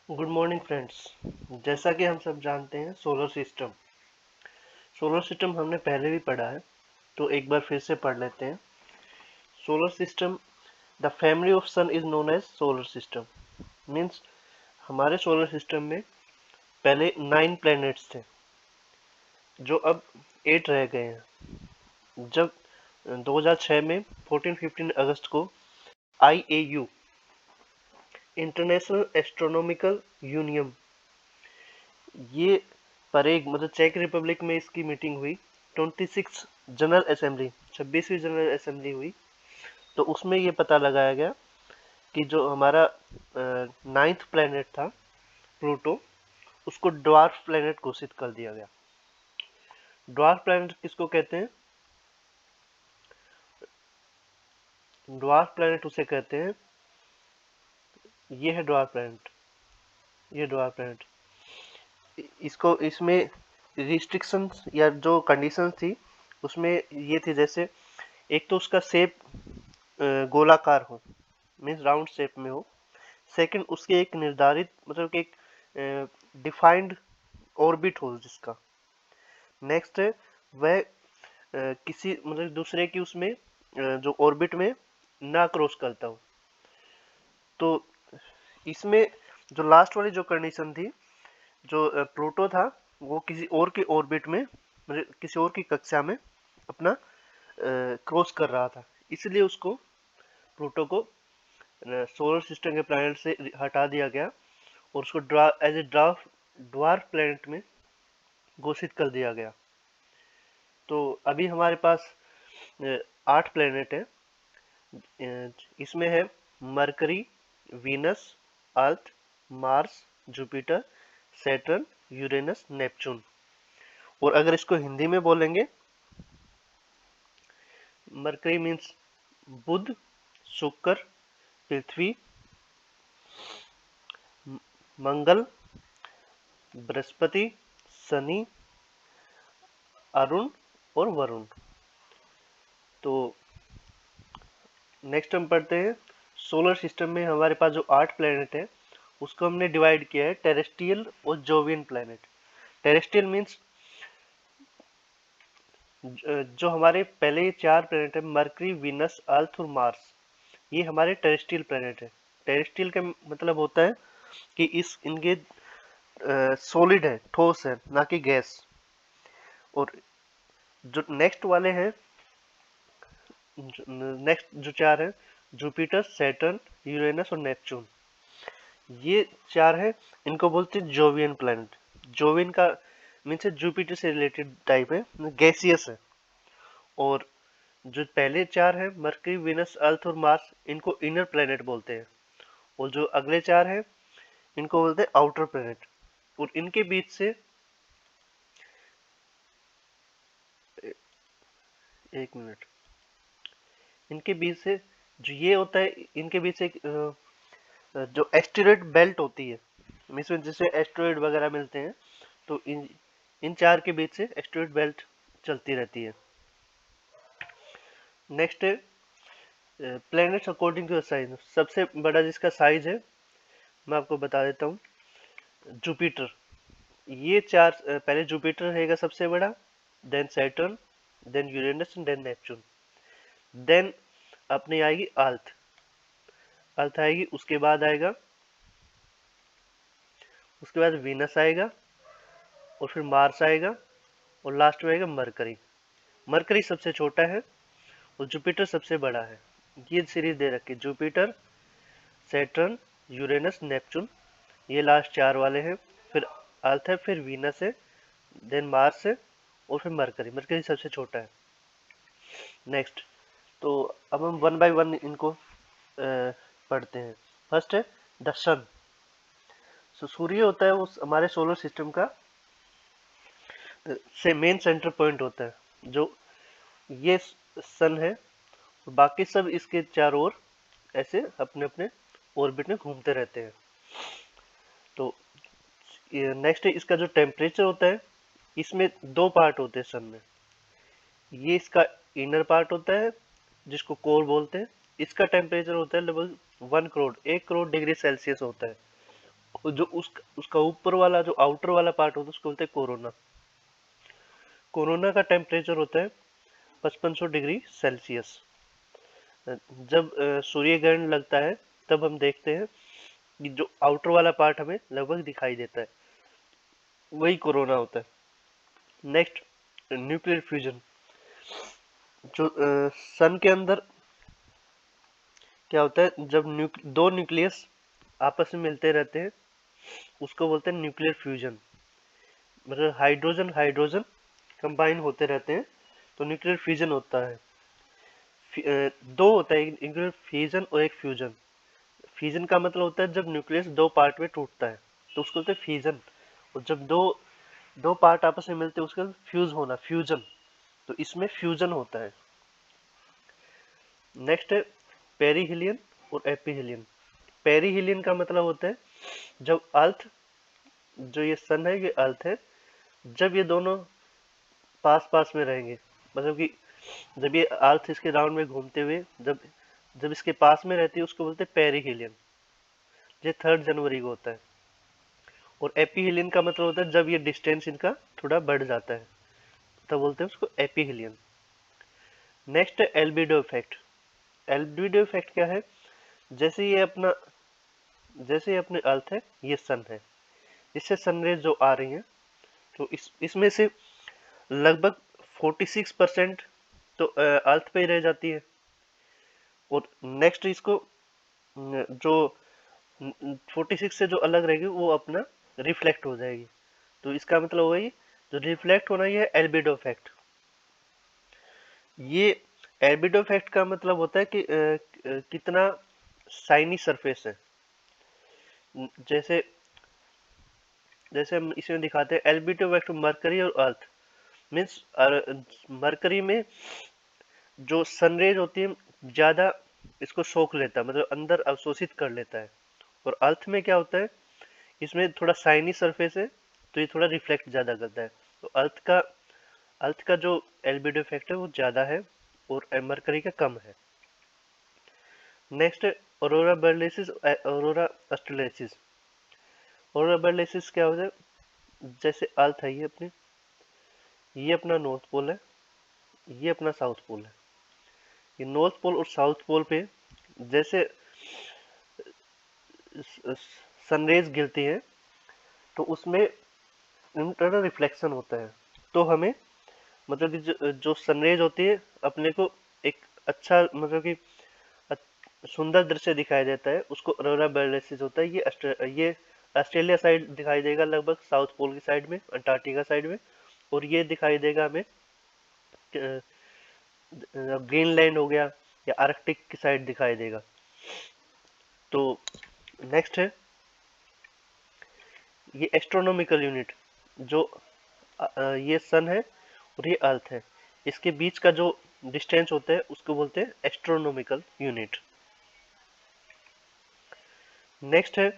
Good morning friends. जैसा कि हम सब जानते हैं सोलर सिस्टम हमने पहले भी पढ़ा है, तो एक बार फिर से पढ़ लेते हैं। Solar system, the family of sun is known as solar system. Means हमारे सोलर सिस्टम में पहले 9 प्लैनेट्स थे, जो अब 8 रह गए हैं। जब 2006 में 14-15 अगस्त को IAU, इंटरनेशनल एस्ट्रोनॉमिकल यूनियन, ये परेग मतलब चेक रिपब्लिक में इसकी मीटिंग हुई। 26 जनरल असेंबली, 26वीं जनरल असेंबली हुई, तो उसमें ये पता लगाया गया कि जो हमारा 9th प्लेनेट था प्लूटो, उसको ड्वार्फ प्लेनेट घोषित कर दिया गया। ड्वार्फ प्लेनेट किसको कहते हैं? ड्वार्फ प्लेनेट उसे कहते हैं, ये है ड्वार्फ प्लेनेट, ये ड्वार्फ प्लेनेट। इसको इसमें रिस्ट्रिक्शंस या जो कंडीशंस थी उसमें ये थी, जैसे एक तो उसका शेप गोलाकार हो, मीन्स राउंड शेप में हो। सेकंड, उसके एक निर्धारित मतलब कि एक डिफाइंड ऑर्बिट हो जिसका। नेक्स्ट है वह किसी मतलब दूसरे की उसमें जो ऑर्बिट में ना क्रॉस करता हो। तो इसमें जो लास्ट वाली जो कंडीशन थी, जो प्लूटो था वो किसी और के ऑर्बिट में मतलब किसी और की कक्षा में अपना क्रॉस कर रहा था, इसलिए उसको प्लूटो को सोलर सिस्टम के प्लैनेट से हटा दिया गया और उसको एज ए ड्वार्फ प्लैनेट में घोषित कर दिया गया। तो अभी हमारे पास 8 प्लैनेट है। इसमें है Mercury, Venus, Earth, Mars, Jupiter, Saturn, Uranus, Neptune. और अगर इसको हिंदी में बोलेंगे, मरकरी मीन्स बुध, शुक्र, पृथ्वी, मंगल, बृहस्पति, शनि, अरुण और वरुण। तो नेक्स्ट हम पढ़ते हैं, सोलर सिस्टम में हमारे पास जो 8 प्लैनेट है उसको हमने डिवाइड किया है टेरेस्ट्रियल और जोवियन प्लैनेट। टेरेस्ट्रियल मीन्स जो हमारे पहले 4 प्लैनेट है, मरकरी, वीनस, अर्थ और मार्स, ये हमारे टेरेस्ट्रियल प्लैनेट है। टेरेस्ट्रियल का मतलब होता है कि इस इनके सॉलिड है, ठोस है, ना कि गैस। और जो नेक्स्ट वाले हैं, नेक्स्ट जो 4 है, जुपिटर, सैटर्न, यूरेनस और नेपच्यून, ये 4 है, इनको बोलते हैं जोवियन प्लैनेट। जोवियन का मीन्स जुपिटर से रिलेटेड टाइप है, गैसियस है। और जो पहले 4 है, मरकरी, वीनस, अर्थ और मार्स, इनको इनर प्लैनेट बोलते हैं। और जो अगले 4 है, इनको बोलते हैं आउटर प्लैनेट। और इनके बीच से एक मिनट, इनके बीच से जो ये होता है, इनके बीच से जो एस्टेरॉयड बेल्ट होती है, इसमें जैसे एस्टेरॉयड वगैरह मिलते हैं, तो इन इन 4 के बीच से एस्टेरॉयड बेल्ट चलती रहती है। नेक्स्ट है planets according to the size. सबसे बड़ा जिसका साइज है मैं आपको बता देता हूँ, जुपिटर। ये 4 पहले जुपिटर रहेगा सबसे बड़ा, then Saturn, then Uranus, then Neptune, then अपनी आएगी अर्थ। अर्थ आएगी, उसके बाद वीनस आएगा, और फिर मार्स आएगा, और लास्ट में आएगा मरकरी। मरकरी सबसे छोटा है और जुपिटर सबसे बड़ा है। ये सीरीज दे रखी, जुपिटर, सैटर्न, यूरेनस, नेपच्यून, ये लास्ट 4 वाले हैं। फिर अर्थ है, फिर वीनस है, देन मार्स है, और फिर मरकरी। मरकरी सबसे छोटा है। नेक्स्ट, तो अब हम वन बाय वन इनको पढ़ते हैं। फर्स्ट है द सन। सूर्य होता है वो हमारे सोलर सिस्टम का से मेन सेंटर पॉइंट होता है। जो ये सन है, बाकी सब इसके चारों ओर ऐसे अपने अपने ऑर्बिट में घूमते रहते हैं। तो नेक्स्ट है इसका जो टेम्परेचर होता है, इसमें 2 पार्ट होते हैं सन में। ये इसका इनर पार्ट होता है जिसको कोर बोलते हैं। इसका टेम्परेचर होता है लगभग 1 करोड़ 1 करोड़ डिग्री सेल्सियस होता है। जो उसका ऊपर वाला जो आउटर वाला पार्ट होता है उसको बोलते हैं कोरोना। कोरोना का टेम्परेचर होता है 5500 डिग्री सेल्सियस। जब सूर्य ग्रहण लगता है तब हम देखते हैं कि जो आउटर वाला पार्ट हमें लगभग दिखाई देता है, वही कोरोना होता है। Next, nuclear fusion. जो सन के अंदर क्या होता है, जब दो न्यूक्लियस आपस में मिलते रहते हैं उसको बोलते हैं न्यूक्लियर फ्यूजन। मतलब हाइड्रोजन हाइड्रोजन कंबाइन होते रहते हैं तो न्यूक्लियर फ्यूजन होता है। दो होता है, एक न्यूक्लियर फ्यूजन और एक फ्यूजन। फ्यूजन का मतलब होता है जब न्यूक्लियस दो पार्ट में टूटता है तो उसको बोलते हैं फ्यूजन। और जब दो दो पार्ट आपस में मिलते हैं उसका फ्यूज होना, फ्यूजन। तो इसमें फ्यूजन होता है। नेक्स्ट है पेरीहिलियन और एपीहिलियन। पेरीहिलियन का मतलब होता है जब अर्थ, जो ये सन है ये अर्थ है, जब ये दोनों पास पास में रहेंगे, मतलब कि जब ये अर्थ इसके राउंड में घूमते हुए जब जब इसके पास में रहती है उसको बोलते हैं पेरीहिलियन। ये 3 जनवरी को होता है। और एपीहिलियन का मतलब होता है जब ये डिस्टेंस इनका थोड़ा बढ़ जाता है तब बोलते हैं उसको एपीहिलियन। नेक्स्ट है एल्बिडो इफेक्ट। एल्बिडो इफेक्ट क्या है, जैसे ये अपना जैसे ये अपने अर्थ है, ये सन है, इससे सनरेज जो आ रही हैं तो इसमें से लगभग 46% तो अर्थ पे ही रह जाती है। और नेक्स्ट इसको जो 46 से जो अलग रहेगी वो अपना रिफ्लेक्ट हो जाएगी। तो इसका मतलब वही जो रिफ्लेक्ट होना, ये एल्बिडो इफेक्ट। ये एल्बिडो इफेक्ट का मतलब होता है कि कितना शाइनी सरफेस है। जैसे जैसे हम इसमें दिखाते हैं एल्बिडो इफेक्ट मरकरी और अर्थ। मीन्स मरकरी में जो सनरेज होती है ज्यादा इसको सोख लेता है, मतलब अंदर अवशोषित कर लेता है। और अर्थ में क्या होता है, इसमें थोड़ा शाइनी सरफेस है तो ये थोड़ा रिफ्लेक्ट ज्यादा करता है। तो अर्थ का जो एल्बिडो इफेक्ट है वो ज्यादा है और मरकरी का कम है। नेक्स्ट है ऑरोरा बोरियलिस, ऑरोरा ऑस्ट्रेलिस। ऑरोरा बोरियलिस क्या होता है, जैसे अर्थ है ये अपना नॉर्थ पोल है, ये अपना साउथ पोल है। ये नॉर्थ पोल और साउथ पोल पे जैसे सनरेज गिरती है तो उसमें इंटरनल रिफ्लेक्शन होता है। तो हमें मतलब कि जो सनरेज होती है अपने को एक अच्छा, मतलब कि सुंदर दृश्य दिखाई देता है, उसको ऑरोरा बोरियलिस होता है। ये ऑस्ट्रेलिया साइड दिखाई देगा, लगभग साउथ पोल की साइड में, अंटार्कटिका साइड में। और ये दिखाई देगा हमें ग्रीनलैंड हो गया या आर्कटिक की साइड दिखाई देगा। तो नेक्स्ट है ये एस्ट्रोनॉमिकल यूनिट। जो ये सन है और ये अर्थ है, इसके बीच का जो डिस्टेंस होता है उसको बोलते हैं एस्ट्रोनॉमिकल यूनिट। नेक्स्ट है